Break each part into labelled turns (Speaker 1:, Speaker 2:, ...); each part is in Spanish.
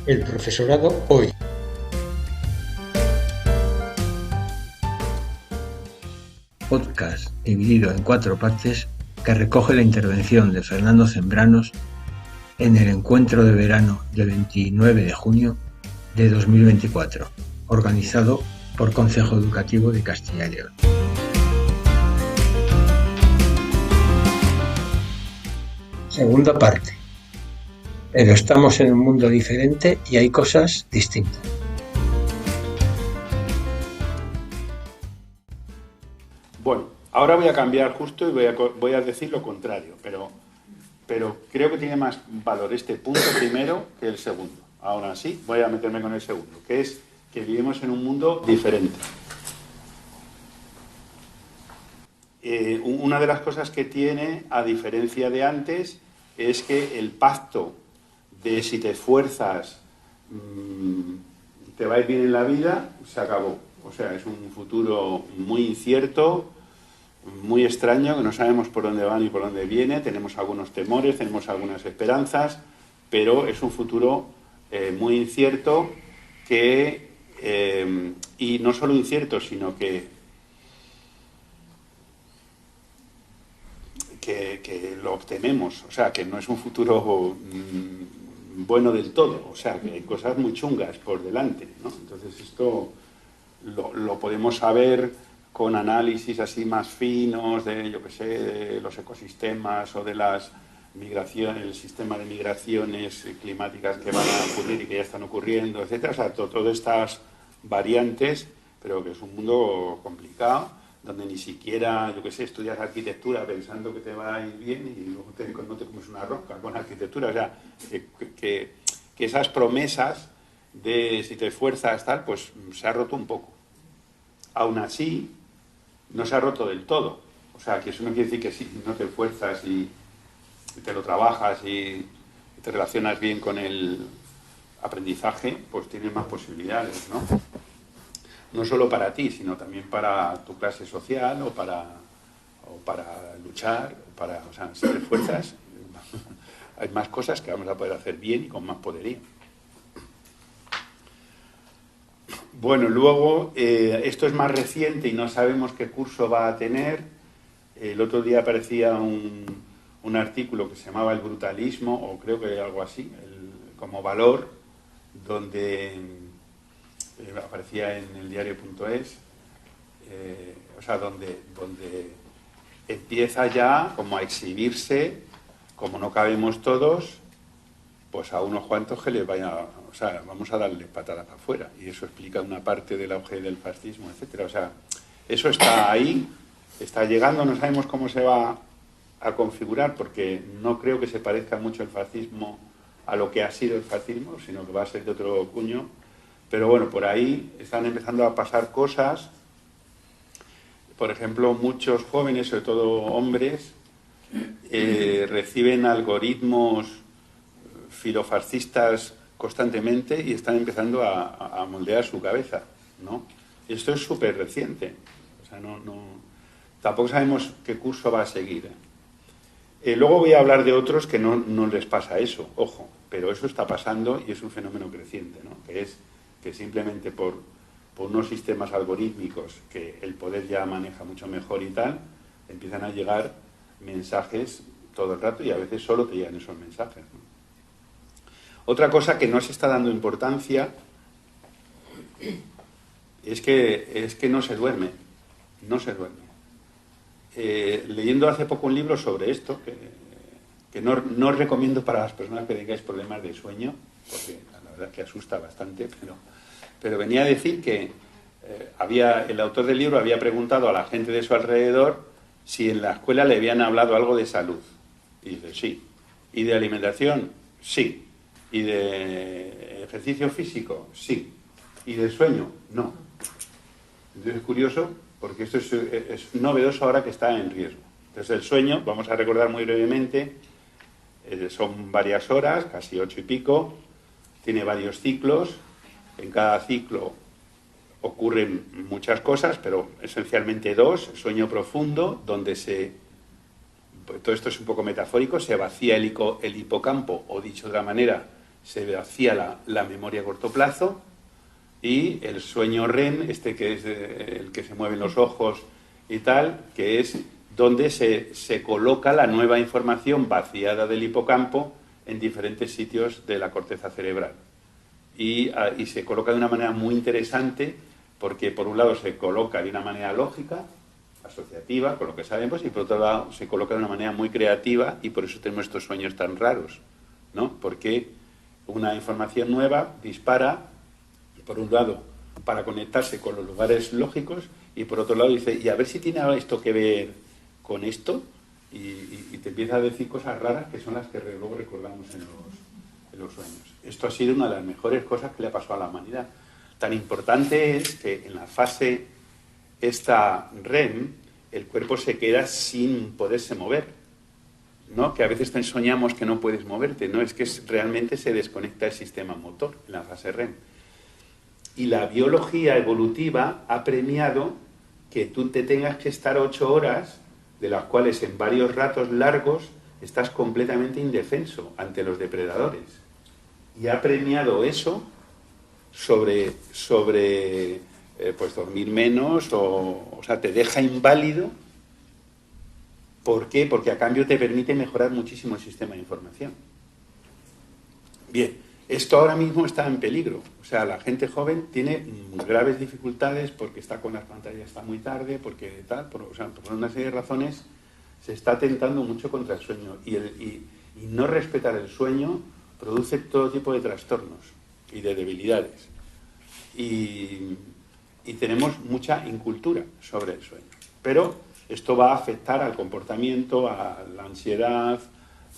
Speaker 1: El profesorado hoy. Podcast dividido en 4 partes que recoge la intervención de Fernando Zembranos en el encuentro de verano del 29 de junio de 2024, organizado por Consejo Educativo de Castilla y León. Segunda parte. Pero estamos en un mundo diferente y hay cosas distintas.
Speaker 2: Bueno, ahora voy a cambiar justo y voy a decir lo contrario, pero creo que tiene más valor este punto primero que el segundo. Ahora sí, voy a meterme con el segundo, que es que vivimos en un mundo diferente. Una de las cosas que tiene, a diferencia de antes, es que el pacto de si te esfuerzas te va a ir bien en la vida, se acabó. O sea, es un futuro muy incierto, muy extraño, que no sabemos por dónde va ni por dónde viene, tenemos algunos temores, tenemos algunas esperanzas, pero es un futuro muy incierto y no solo incierto, sino que lo obtenemos, o sea, que no es un futuro bueno del todo, o sea, que hay cosas muy chungas por delante, ¿no? Entonces esto lo podemos saber con análisis así más finos de, yo qué sé, de los ecosistemas o de las migraciones, el sistema de migraciones climáticas que van a ocurrir y que ya están ocurriendo, etcétera, o sea, todas estas variantes, pero que es un mundo complicado, donde ni siquiera, yo qué sé, estudias arquitectura pensando que te va a ir bien y luego no te comes una rosca con arquitectura. O sea, que esas promesas de si te esfuerzas tal, pues se ha roto un poco. Aún así, no se ha roto del todo. O sea, que eso no quiere decir que si no te esfuerzas y te lo trabajas y te relacionas bien con el aprendizaje, pues tienes más posibilidades, ¿no? No solo para ti, sino también para tu clase social o para luchar, o sea, si te esfuerzas, hay más cosas que vamos a poder hacer bien y con más poderío. Bueno, luego, esto es más reciente y no sabemos qué curso va a tener. El otro día aparecía un artículo que se llamaba El brutalismo, o creo que algo así, como valor, donde aparecía en el diario.es, o sea, donde empieza ya como a exhibirse, como no cabemos todos, pues a unos cuantos que les vaya, o sea, vamos a darle patada para afuera, y eso explica una parte del auge del fascismo, etcétera. O sea, eso está ahí, está llegando, no sabemos cómo se va a configurar, porque no creo que se parezca mucho el fascismo a lo que ha sido el fascismo, sino que va a ser de otro cuño. Pero bueno, por ahí están empezando a pasar cosas. Por ejemplo, muchos jóvenes, sobre todo hombres, reciben algoritmos filofascistas constantemente y están empezando a moldear su cabeza, ¿no? Esto es súper reciente. O sea, tampoco sabemos qué curso va a seguir. Luego voy a hablar de otros que no les pasa eso, ojo, pero eso está pasando y es un fenómeno creciente, ¿no? Que es que simplemente por unos sistemas algorítmicos que el poder ya maneja mucho mejor y tal, empiezan a llegar mensajes todo el rato y a veces solo te llegan esos mensajes, ¿no? Otra cosa que no se está dando importancia es que no se duerme, no se duerme. Leyendo hace poco un libro sobre esto, que no recomiendo para las personas que tengáis problemas de sueño, porque la verdad es que asusta bastante, pero venía a decir que el autor del libro había preguntado a la gente de su alrededor si en la escuela le habían hablado algo de salud. Y dice, sí. ¿Y de alimentación? Sí. ¿Y de ejercicio físico? Sí. ¿Y del sueño? No. Entonces es curioso porque esto es novedoso ahora que está en riesgo. Entonces el sueño, vamos a recordar muy brevemente, son varias horas, casi 8 y pico, tiene varios ciclos, en cada ciclo ocurren muchas cosas, pero esencialmente 2, sueño profundo, donde todo esto es un poco metafórico, se vacía el hipocampo, o dicho de otra manera, se vacía la memoria a corto plazo, y el sueño REM, que es el que se mueven los ojos y tal, que es donde se coloca la nueva información vaciada del hipocampo en diferentes sitios de la corteza cerebral. Y se coloca de una manera muy interesante, porque por un lado se coloca de una manera lógica, asociativa, con lo que sabemos, y por otro lado se coloca de una manera muy creativa, y por eso tenemos estos sueños tan raros, ¿no? Porque una información nueva dispara, por un lado, para conectarse con los lugares lógicos, y por otro lado dice, y a ver si tiene esto que ver con esto, y te empieza a decir cosas raras que son las que luego recordamos en los sueños. Esto ha sido una de las mejores cosas que le ha pasado a la humanidad. Tan importante es que en la fase esta REM, el cuerpo se queda sin poderse mover, ¿no? Que a veces soñamos que no puedes moverte, ¿no? Es que realmente se desconecta el sistema motor en la fase REM. Y la biología evolutiva ha premiado que tú te tengas que estar 8 horas, de las cuales en varios ratos largos estás completamente indefenso ante los depredadores. Y ha premiado eso sobre pues dormir menos, o sea, te deja inválido. ¿Por qué? Porque a cambio te permite mejorar muchísimo el sistema de información. Bien, esto ahora mismo está en peligro. O sea, la gente joven tiene graves dificultades porque está con las pantallas hasta muy tarde, porque tal, por una serie de razones se está atentando mucho contra el sueño. Y no respetar el sueño produce todo tipo de trastornos y de debilidades. Y tenemos mucha incultura sobre el sueño. Pero esto va a afectar al comportamiento, a la ansiedad,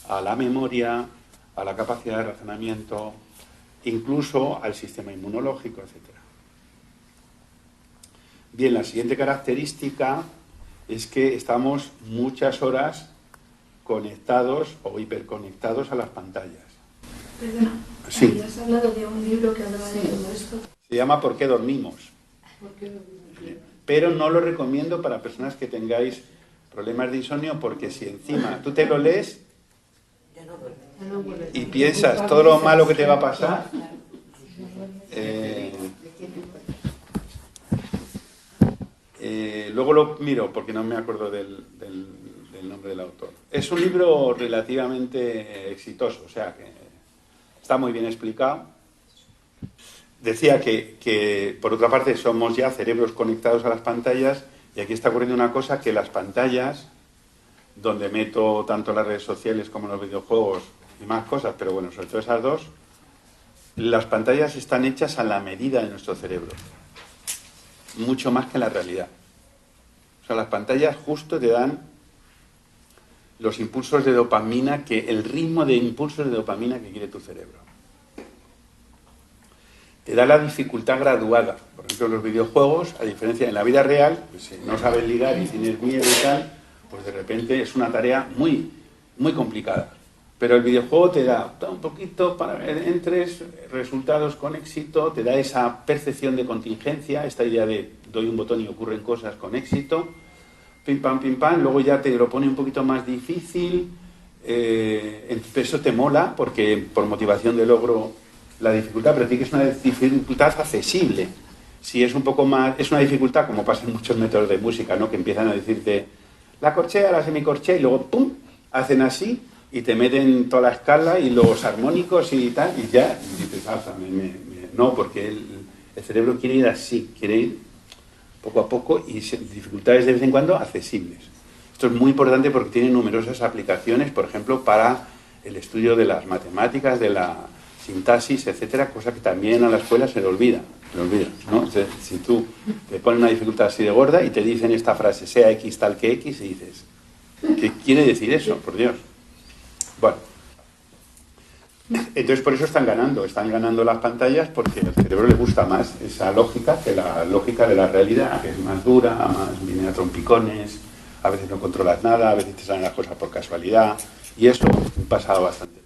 Speaker 2: a la memoria, a la capacidad de razonamiento, incluso al sistema inmunológico, etc. Bien, la siguiente característica es que estamos muchas horas conectados o hiperconectados a las pantallas.
Speaker 3: Perdona,
Speaker 2: sí.
Speaker 3: Habías hablado de un libro que hablaba de todo esto.
Speaker 2: Se llama ¿Por qué dormimos? Pero no lo recomiendo para personas que tengáis problemas de insomnio, porque si encima tú te lo lees y piensas todo lo malo que te va a pasar, luego lo miro porque no me acuerdo del nombre del autor. Es un libro relativamente exitoso, o sea que está muy bien explicado. Decía que, por otra parte, somos ya cerebros conectados a las pantallas, y aquí está ocurriendo una cosa, que las pantallas, donde meto tanto las redes sociales como los videojuegos y más cosas, pero bueno, sobre todo esas dos, las pantallas están hechas a la medida de nuestro cerebro, mucho más que la realidad. O sea, las pantallas justo te dan los impulsos de dopamina, el ritmo de impulsos de dopamina que quiere tu cerebro. Te da la dificultad graduada. Por ejemplo, los videojuegos, a diferencia de la vida real, pues si no sabes ligar y tienes miedo y tal, pues de repente es una tarea muy, muy complicada. Pero el videojuego te da un poquito para que entres, resultados con éxito, te da esa percepción de contingencia, esta idea de doy un botón y ocurren cosas con éxito, pim pam, luego ya te lo pone un poquito más difícil, eso te mola, porque por motivación de logro la dificultad, pero tiene que ser una dificultad accesible. Si es un poco más, es una dificultad, como pasa en muchos métodos de música, ¿no? Que empiezan a decirte la corchea, la semicorchea, y luego ¡pum!, hacen así y te meten toda la escala y los armónicos y tal, y ya, y dices, no, porque el cerebro quiere ir así, quiere ir poco a poco, y dificultades de vez en cuando accesibles. Esto es muy importante porque tiene numerosas aplicaciones, por ejemplo, para el estudio de las matemáticas, de la sintaxis, etcétera, cosa que también a la escuela se le olvida, ¿no? Entonces, si tú te pones una dificultad así de gorda y te dicen esta frase, sea X tal que X, y dices, ¿qué quiere decir eso? Por Dios. Bueno, entonces por eso están ganando las pantallas, porque al cerebro le gusta más esa lógica que la lógica de la realidad, que es más dura, más viene a trompicones, a veces no controlas nada, a veces te salen las cosas por casualidad, y eso pasa bastante.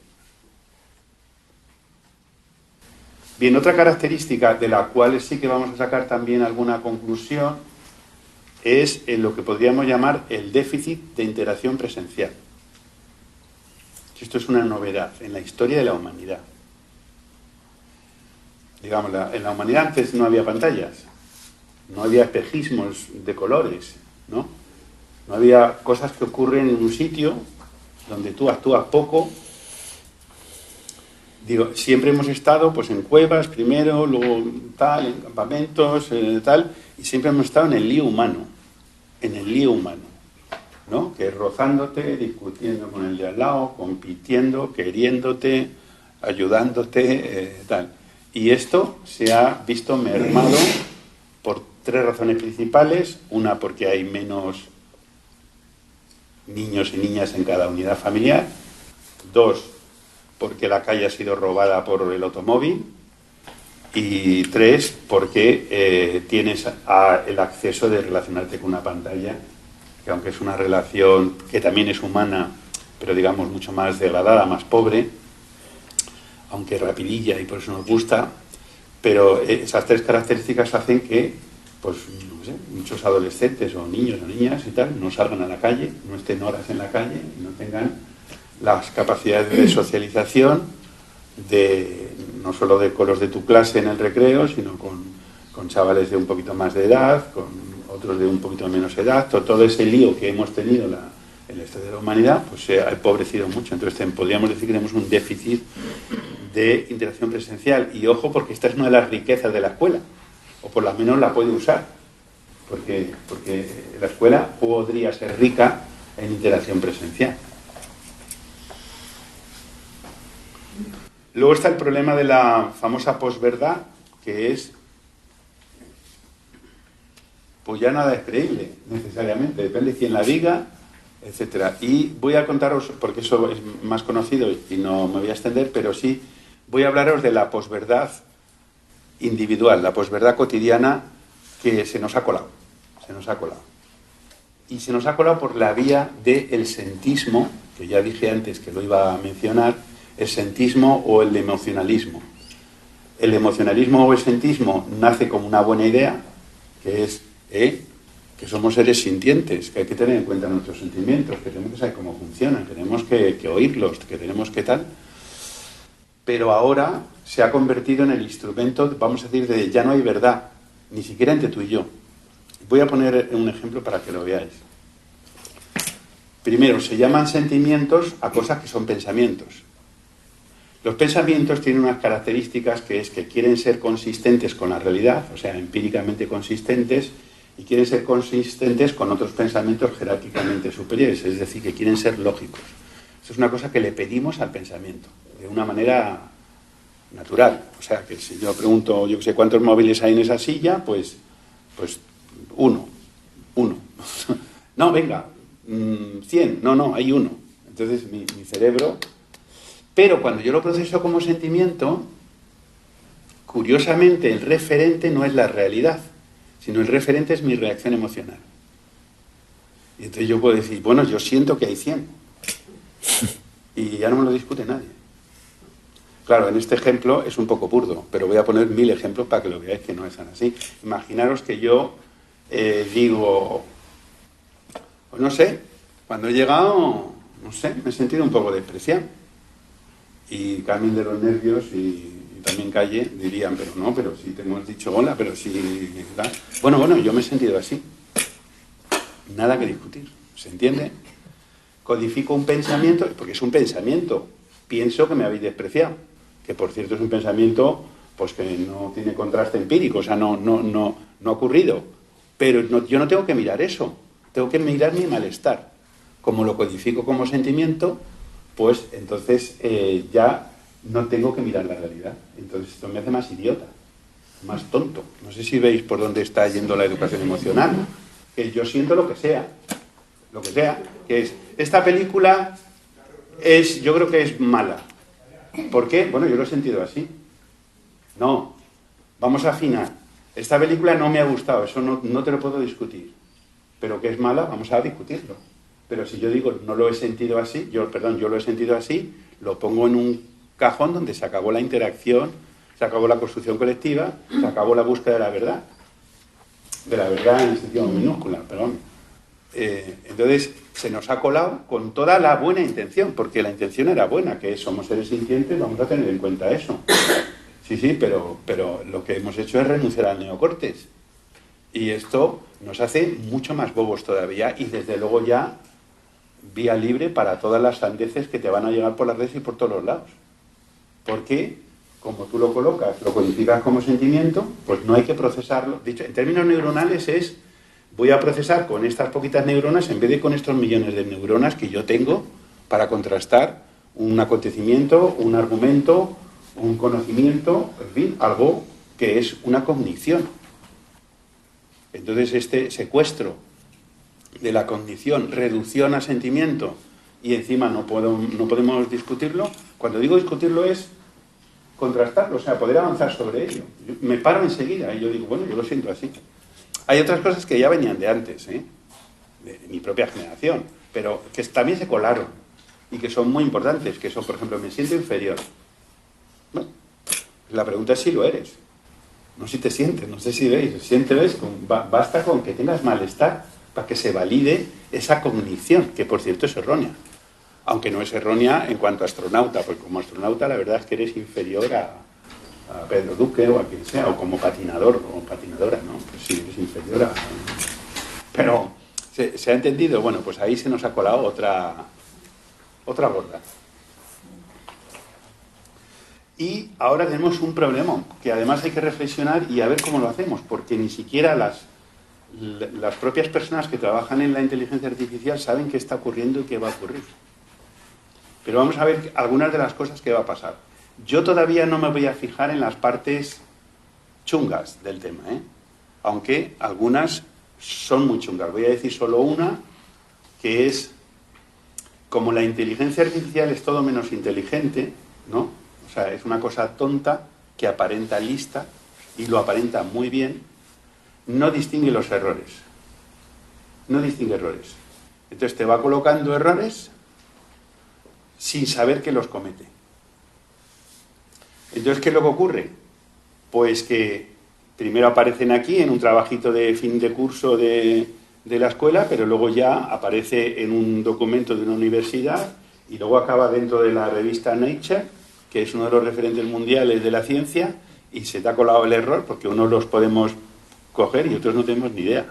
Speaker 2: Bien, otra característica de la cual sí que vamos a sacar también alguna conclusión es en lo que podríamos llamar el déficit de interacción presencial. Esto es una novedad en la historia de la humanidad. Digamos, en la humanidad antes no había pantallas, no había espejismos de colores, ¿no? No había cosas que ocurren en un sitio donde tú actúas poco. Digo, siempre hemos estado pues en cuevas primero, luego tal, en campamentos, tal, y siempre hemos estado en el lío humano, ¿no? Que es rozándote, discutiendo con el de al lado, compitiendo, queriéndote, ayudándote, tal. Y esto se ha visto mermado por 3 razones principales. Una, porque hay menos niños y niñas en cada unidad familiar. 2, porque la calle ha sido robada por el automóvil. Y 3, porque tienes el acceso de relacionarte con una pantalla, que aunque es una relación que también es humana, pero digamos mucho más degradada, más pobre, aunque rapidilla y por eso nos gusta, pero esas 3 características hacen que, pues, no sé, muchos adolescentes o niños o niñas y tal no salgan a la calle, no estén horas en la calle y no tengan las capacidades de socialización no solo con los de tu clase en el recreo, sino con chavales de un poquito más de edad, con otros de un poquito menos edad. Todo ese lío que hemos tenido en la historia de la humanidad, pues se ha empobrecido mucho. Entonces podríamos decir que tenemos un déficit de interacción presencial. Y ojo, porque esta es una de las riquezas de la escuela, o por lo menos la puede usar, porque la escuela podría ser rica en interacción presencial. Luego está el problema de la famosa posverdad, que es, pues ya nada es creíble, necesariamente, depende de quién la diga, etcétera. Y voy a contaros, porque eso es más conocido y no me voy a extender, pero sí voy a hablaros de la posverdad individual, la posverdad cotidiana que se nos ha colado. Y se nos ha colado por la vía del sentismo, que ya dije antes que lo iba a mencionar, el sentismo o el emocionalismo. El emocionalismo o el sentismo nace como una buena idea, que es que somos seres sintientes, que hay que tener en cuenta nuestros sentimientos, que tenemos que saber cómo funcionan, que tenemos que oírlos, que tenemos que tal. Pero ahora se ha convertido en el instrumento, vamos a decir, de ya no hay verdad, ni siquiera entre tú y yo. Voy a poner un ejemplo para que lo veáis. Primero, se llaman sentimientos a cosas que son pensamientos. Los pensamientos tienen unas características que es que quieren ser consistentes con la realidad, o sea, empíricamente consistentes, y quieren ser consistentes con otros pensamientos jerárquicamente superiores, es decir, que quieren ser lógicos. Eso es una cosa que le pedimos al pensamiento, de una manera natural. O sea, que si yo pregunto, yo que sé, ¿cuántos móviles hay en esa silla? Pues uno. No, venga, 100, no, hay uno. Entonces mi cerebro... Pero cuando yo lo proceso como sentimiento, curiosamente el referente no es la realidad, sino el referente es mi reacción emocional. Y entonces yo puedo decir, bueno, yo siento que hay 100. Y ya no me lo discute nadie. Claro, en este ejemplo es un poco burdo, pero voy a poner 1000 ejemplos para que lo veáis que no es tan así. Imaginaros que yo digo, pues no sé, cuando he llegado, no sé, me he sentido un poco despreciado. Y Carmen de los nervios y también Calle dirían, pero si te hemos dicho hola, pero si... Bueno, yo me he sentido así. Nada que discutir, ¿se entiende? Codifico un pensamiento, porque es un pensamiento. Pienso que me habéis despreciado, que por cierto es un pensamiento pues que no tiene contraste empírico, o sea, no ha ocurrido. Pero yo no tengo que mirar eso, tengo que mirar mi malestar. Como lo codifico como sentimiento, pues entonces ya no tengo que mirar la realidad. Entonces esto me hace más idiota, más tonto. No sé si veis por dónde está yendo la educación emocional. Que yo siento lo que sea, que es, esta película yo creo que es mala. ¿Por qué? Bueno, yo lo he sentido así. No, vamos a afinar. Esta película no me ha gustado, eso no te lo puedo discutir. Pero que es mala, vamos a discutirlo. Pero si yo digo, no lo he sentido así, yo lo he sentido así, lo pongo en un cajón donde se acabó la interacción, se acabó la construcción colectiva, se acabó la búsqueda de la verdad. De la verdad en sentido minúscula, perdón. Entonces, se nos ha colado con toda la buena intención, porque la intención era buena, que somos seres sintientes, vamos a tener en cuenta eso. Sí, pero lo que hemos hecho es renunciar al neocortes. Y esto nos hace mucho más bobos todavía y desde luego ya vía libre para todas las sandeces que te van a llegar por las redes y por todos los lados. Porque, como tú lo colocas, lo codificas como sentimiento, pues no hay que procesarlo. Dicho, en términos neuronales es, voy a procesar con estas poquitas neuronas en vez de con estos millones de neuronas que yo tengo para contrastar un acontecimiento, un argumento, un conocimiento, en fin, algo que es una cognición. Entonces este secuestro de la cognición, reducción a sentimiento y encima no podemos discutirlo, cuando digo discutirlo es contrastarlo, o sea, poder avanzar sobre ello. Yo me paro enseguida y yo digo, bueno, yo lo siento así. Hay otras cosas que ya venían de antes, de mi propia generación, pero que también se colaron y que son muy importantes, que son, por ejemplo, me siento inferior. Bueno, la pregunta es si lo eres. No si te sientes, no sé si veis, sientes, basta con que tengas malestar para que se valide esa cognición, que por cierto es errónea. Aunque no es errónea en cuanto a astronauta, porque como astronauta la verdad es que eres inferior a Pedro Duque o a quien sea, o como patinador o patinadora, ¿no? Pues sí, eres inferior a... Pero, ¿se ha entendido? Bueno, pues ahí se nos ha colado otra borda. Y ahora tenemos un problema, que además hay que reflexionar y a ver cómo lo hacemos, porque ni siquiera las propias personas que trabajan en la inteligencia artificial saben qué está ocurriendo y qué va a ocurrir. Pero vamos a ver algunas de las cosas que va a pasar. Yo todavía no me voy a fijar en las partes chungas del tema, aunque algunas son muy chungas. Voy a decir solo una, que es, como la inteligencia artificial es todo menos inteligente, ¿no? O sea, es una cosa tonta que aparenta lista y lo aparenta muy bien, no distingue los errores. No distingue errores. Entonces te va colocando errores sin saber que los comete. Entonces, ¿qué es lo que ocurre? Pues que primero aparecen aquí en un trabajito de fin de curso de la escuela, pero luego ya aparece en un documento de una universidad y luego acaba dentro de la revista Nature, que es uno de los referentes mundiales de la ciencia, y se te ha colado el error porque unos los podemos coger y otros no tenemos ni idea.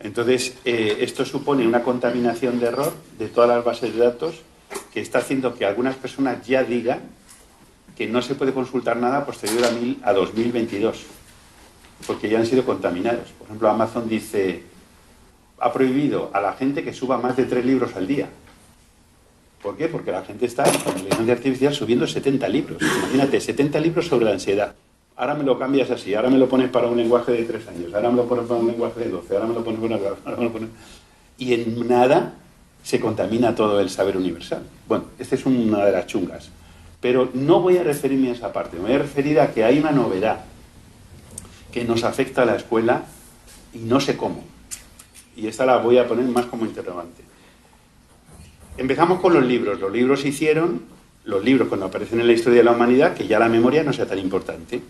Speaker 2: Entonces, esto supone una contaminación de error de todas las bases de datos que está haciendo que algunas personas ya digan que no se puede consultar nada posterior a 2022, porque ya han sido contaminados. Por ejemplo, Amazon dice, ha prohibido a la gente que suba más de 3 libros al día. ¿Por qué? Porque la gente está con la inteligencia artificial subiendo 70 libros. Imagínate, 70 libros sobre la ansiedad. Ahora me lo cambias así, ahora me lo pones para un lenguaje de 3 años, ahora me lo pones para un lenguaje de 12, ahora me lo pones para ahora me lo pones... Y en nada se contamina todo el saber universal. Bueno, esta es una de las chungas. Pero no voy a referirme a esa parte, me voy a referir a que hay una novedad que nos afecta a la escuela y no sé cómo. Y esta la voy a poner más como interrogante. Empezamos con los libros. Los libros hicieron, los libros cuando aparecen en la historia de la humanidad, que ya la memoria no sea tan importante,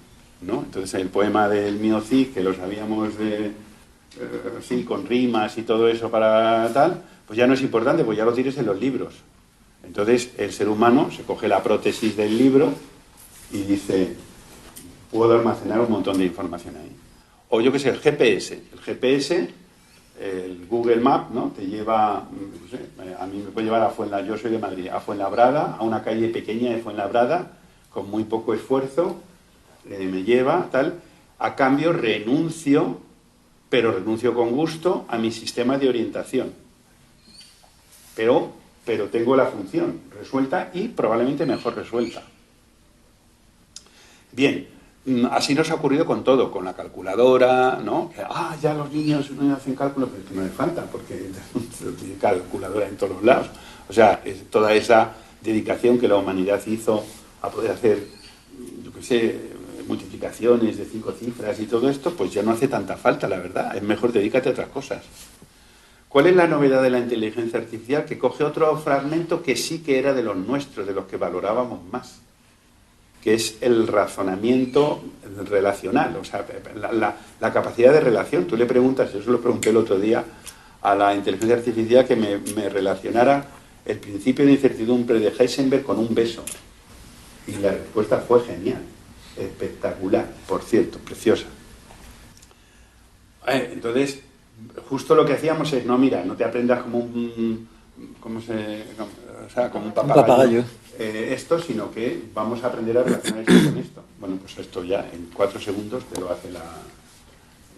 Speaker 2: ¿no? Entonces el poema del Mío Cid, que lo sabíamos sí, con rimas y todo eso para tal, pues ya no es importante, pues ya lo tienes en los libros. Entonces el ser humano se coge la prótesis del libro y dice, puedo almacenar un montón de información ahí. O yo qué sé, el GPS. El GPS, el Google Maps, ¿no? Te lleva, no sé, a mí me puede llevar a Fuenlabrada, yo soy de Madrid, a Fuenlabrada, a una calle pequeña de Fuenlabrada, con muy poco esfuerzo, me lleva, tal. A cambio renuncio, pero renuncio con gusto, a mi sistema de orientación. Pero tengo la función resuelta y probablemente mejor resuelta. Bien, así nos ha ocurrido con todo, con la calculadora, ¿no? Ya los niños no hacen cálculo, pero es que no les falta, porque tiene calculadora en todos los lados. O sea, es toda esa dedicación que la humanidad hizo a poder hacer, yo qué sé, multiplicaciones de 5 cifras y todo esto, pues ya no hace tanta falta, la verdad. Es mejor dedícate a otras cosas. ¿Cuál es la novedad de la inteligencia artificial? Que coge otro fragmento que sí que era de los nuestros, de los que valorábamos más, que es el razonamiento relacional, o sea, la capacidad de relación. Tú le preguntas, yo se lo pregunté el otro día a la inteligencia artificial, que me relacionara el principio de incertidumbre de Heisenberg con un beso. Y la respuesta fue genial. espectacular, por cierto, preciosa. Entonces, justo lo que hacíamos es, no, mira, no te aprendas como un papagayo. Esto, sino que vamos a aprender a relacionar esto con esto. Bueno, pues esto ya en 4 segundos te lo hace la...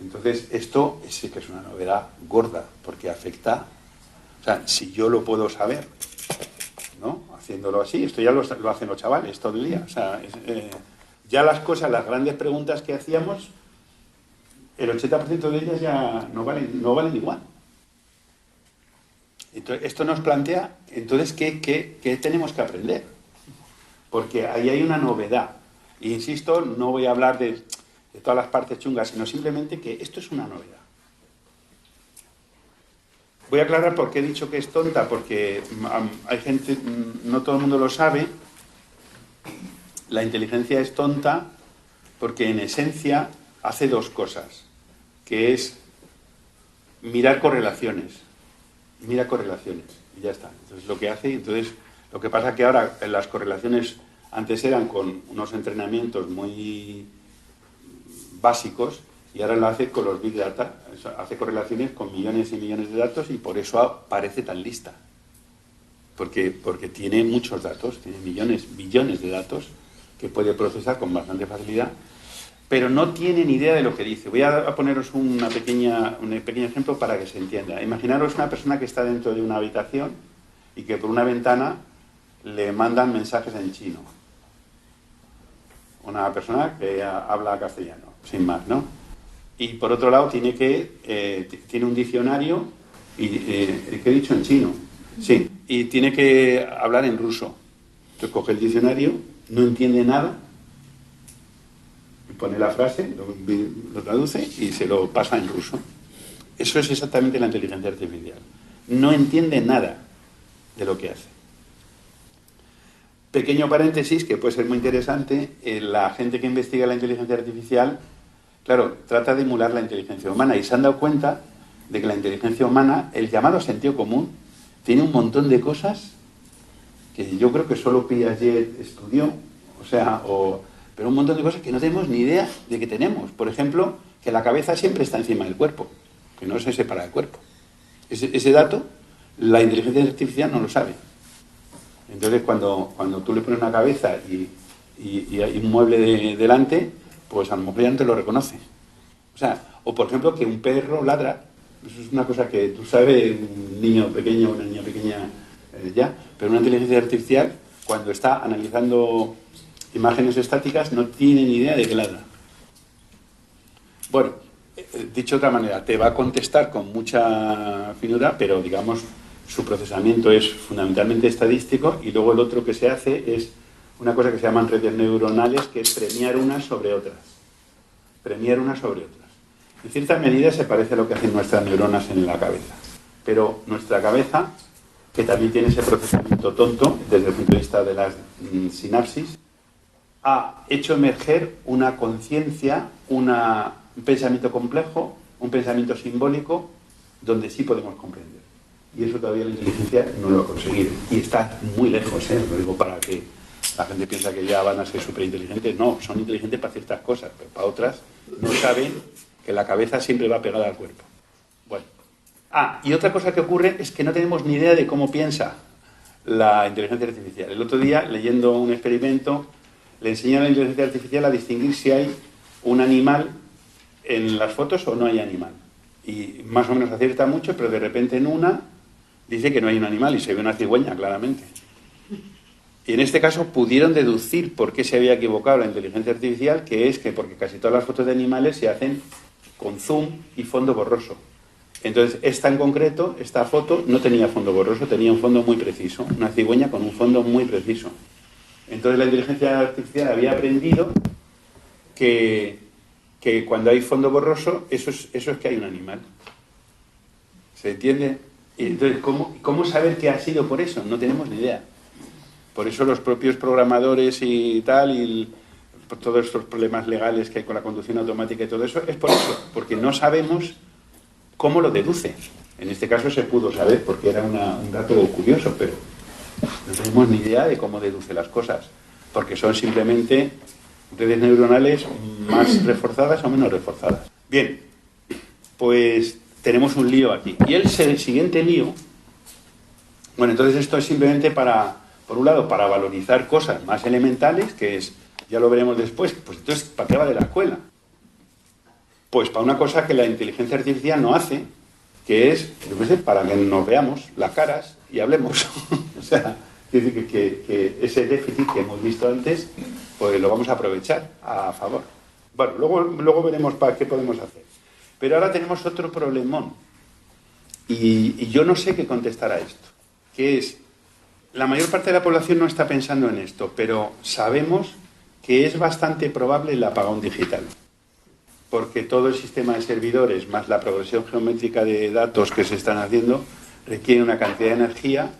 Speaker 2: Entonces, esto sí que es una novedad gorda, porque afecta... O sea, si yo lo puedo saber, ¿no? Haciéndolo así, esto ya lo hacen los chavales todo el día. O sea, ya las cosas, las grandes preguntas que hacíamos, el 80% de ellas ya no valen igual. Entonces, esto nos plantea, entonces, ¿qué tenemos que aprender? Porque ahí hay una novedad. E insisto, no voy a hablar de todas las partes chungas, sino simplemente que esto es una novedad. Voy a aclarar por qué he dicho que es tonta, porque hay gente, no todo el mundo lo sabe. La inteligencia es tonta porque en esencia hace 2 cosas, que es mirar correlaciones. Mira correlaciones y ya está. Entonces lo que pasa es que ahora las correlaciones antes eran con unos entrenamientos muy básicos y ahora lo hace con los Big Data. Hace correlaciones con millones y millones de datos y por eso parece tan lista. Porque tiene muchos datos, tiene billones de datos que puede procesar con bastante facilidad, pero no tiene ni idea de lo que dice. Voy a poneros un pequeño ejemplo para que se entienda. Imaginaros una persona que está dentro de una habitación y que por una ventana le mandan mensajes en chino. Una persona que habla castellano, sin más, ¿no? Y por otro lado tiene un diccionario, ¿qué he dicho? En chino. Sí, y tiene que hablar en ruso. Entonces coge el diccionario, no entiende nada, pone la frase, lo traduce y se lo pasa en ruso. Eso es exactamente la inteligencia artificial. No entiende nada de lo que hace. Pequeño paréntesis que puede ser muy interesante, la gente que investiga la inteligencia artificial, claro, trata de emular la inteligencia humana y se han dado cuenta de que la inteligencia humana, el llamado sentido común, tiene un montón de cosas que yo creo que solo Piaget estudió, pero un montón de cosas que no tenemos ni idea de que tenemos. Por ejemplo, que la cabeza siempre está encima del cuerpo, que no se separa del cuerpo. Ese dato, la inteligencia artificial no lo sabe. Entonces, cuando tú le pones una cabeza y hay un mueble delante, pues a lo mejor ya no te lo reconoce. O por ejemplo, que un perro ladra. Eso es una cosa que tú sabes, un niño pequeño, una niña pequeña pero una inteligencia artificial, cuando está analizando imágenes estáticas, no tiene ni idea de qué ladra. Bueno, dicho de otra manera, te va a contestar con mucha finura, pero digamos, su procesamiento es fundamentalmente estadístico y luego el otro que se hace es una cosa que se llaman redes neuronales, que es premiar unas sobre otras. Premiar unas sobre otras. En cierta medida se parece a lo que hacen nuestras neuronas en la cabeza. Pero nuestra cabeza, que también tiene ese procesamiento tonto desde el punto de vista de las sinapsis, ha hecho emerger una conciencia, un pensamiento complejo, un pensamiento simbólico, donde sí podemos comprender. Y eso todavía la inteligencia no lo ha conseguido. Y está muy lejos, lo digo para que la gente piensa que ya van a ser súper inteligentes. No, son inteligentes para ciertas cosas, pero para otras no saben que la cabeza siempre va pegada al cuerpo. Bueno. Y otra cosa que ocurre es que no tenemos ni idea de cómo piensa la inteligencia artificial. El otro día, leyendo un experimento, le enseñan a la inteligencia artificial a distinguir si hay un animal en las fotos o no hay animal. Y más o menos acierta mucho, pero de repente en una dice que no hay un animal y se ve una cigüeña claramente. Y en este caso pudieron deducir por qué se había equivocado la inteligencia artificial, que es que porque casi todas las fotos de animales se hacen con zoom y fondo borroso. Entonces, esta en concreto, esta foto no tenía fondo borroso, tenía un fondo muy preciso, una cigüeña con un fondo muy preciso. Entonces la inteligencia artificial había aprendido que cuando hay fondo borroso, eso es que hay un animal. ¿Se entiende? Y entonces, ¿cómo saber qué ha sido por eso? No tenemos ni idea. Por eso los propios programadores y tal, y por todos estos problemas legales que hay con la conducción automática y todo eso, es por eso, porque no sabemos cómo lo deduce. En este caso se pudo saber porque era un dato curioso, pero no tenemos ni idea de cómo deduce las cosas, porque son simplemente redes neuronales más reforzadas o menos reforzadas. Bien, pues tenemos un lío aquí. Y el siguiente lío, bueno, entonces esto es simplemente por un lado, para valorizar cosas más elementales, que es, ya lo veremos después, pues entonces, ¿para qué vale la escuela? Pues para una cosa que la inteligencia artificial no hace, que es, yo qué sé, para que nos veamos las caras y hablemos. O sea, quiere decir que ese déficit que hemos visto antes, pues lo vamos a aprovechar a favor. Bueno, luego veremos para qué podemos hacer. Pero ahora tenemos otro problemón. Y yo no sé qué contestar a esto. Que es, la mayor parte de la población no está pensando en esto, pero sabemos que es bastante probable el apagón digital. Porque todo el sistema de servidores, más la progresión geométrica de datos que se están haciendo, requiere una cantidad de energía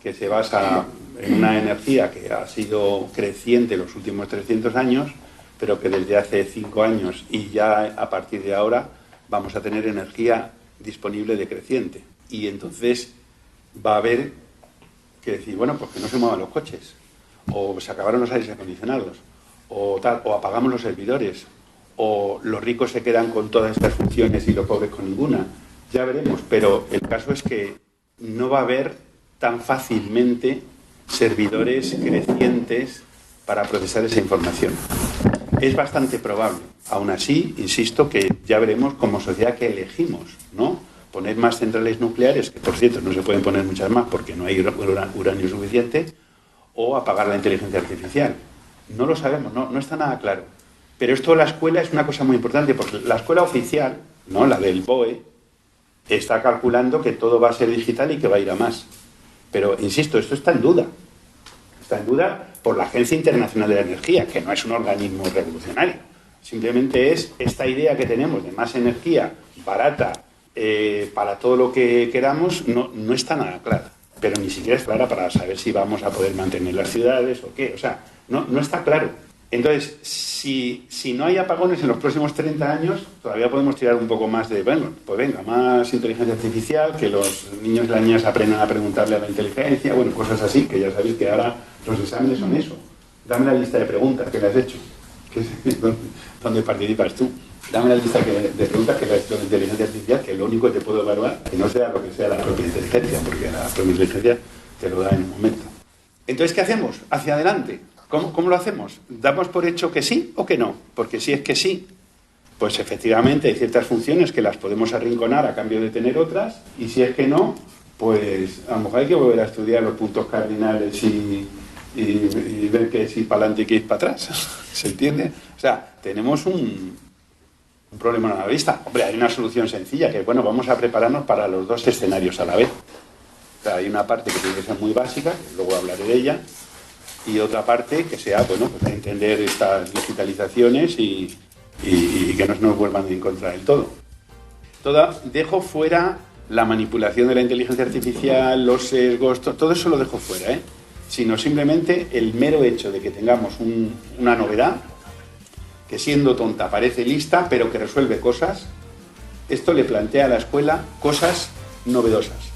Speaker 2: que se basa en una energía que ha sido creciente los últimos 300 años, pero que desde hace 5 años y ya a partir de ahora vamos a tener energía disponible decreciente. Y entonces va a haber que decir, bueno, pues que no se muevan los coches, o se acabaron los aires acondicionados, o apagamos los servidores, o los ricos se quedan con todas estas funciones y los pobres con ninguna. Ya veremos, pero el caso es que no va a haber tan fácilmente servidores crecientes para procesar esa información. Es bastante probable. Aún así, insisto, que ya veremos como sociedad que elegimos, ¿no? Poner más centrales nucleares, que por cierto no se pueden poner muchas más porque no hay uranio suficiente, o apagar la inteligencia artificial. No lo sabemos, no está nada claro. Pero esto de la escuela es una cosa muy importante, porque la escuela oficial, ¿no?, la del BOE, está calculando que todo va a ser digital y que va a ir a más. Pero, insisto, esto está en duda. Está en duda por la Agencia Internacional de la Energía, que no es un organismo revolucionario. Simplemente es esta idea que tenemos de más energía barata para todo lo que queramos, no está nada clara. Pero ni siquiera es clara para saber si vamos a poder mantener las ciudades o qué. O sea, no está claro. Entonces, si no hay apagones en los próximos 30 años, todavía podemos tirar un poco más de, bueno, pues venga, más inteligencia artificial, que los niños y las niñas aprendan a preguntarle a la inteligencia, bueno, cosas así, que ya sabéis que ahora los exámenes son eso. Dame la lista de preguntas que le has hecho, que es donde participas tú. Dame la lista de preguntas que le has hecho a la inteligencia artificial, que es lo único que te puedo evaluar, que no sea lo que sea la propia inteligencia, porque la propia inteligencia te lo da en un momento. Entonces, ¿qué hacemos? Hacia adelante. ¿Cómo lo hacemos? ¿Damos por hecho que sí o que no? Porque si es que sí, pues efectivamente hay ciertas funciones que las podemos arrinconar a cambio de tener otras, y si es que no, pues a lo mejor hay que volver a estudiar los puntos cardinales y ver qué es ir para adelante y qué es para atrás. ¿Se entiende? O sea, tenemos un problema a la vista. Hombre, hay una solución sencilla, que bueno, vamos a prepararnos para los dos escenarios a la vez. O sea, hay una parte que tiene que ser muy básica, luego hablaré de ella, y otra parte que sea, bueno, pues entender estas digitalizaciones y que no nos vuelvan en contra del todo. Dejo fuera la manipulación de la inteligencia artificial, los sesgos, todo eso lo dejo fuera, sino simplemente el mero hecho de que tengamos una novedad que siendo tonta parece lista, pero que resuelve cosas. Esto le plantea a la escuela cosas novedosas.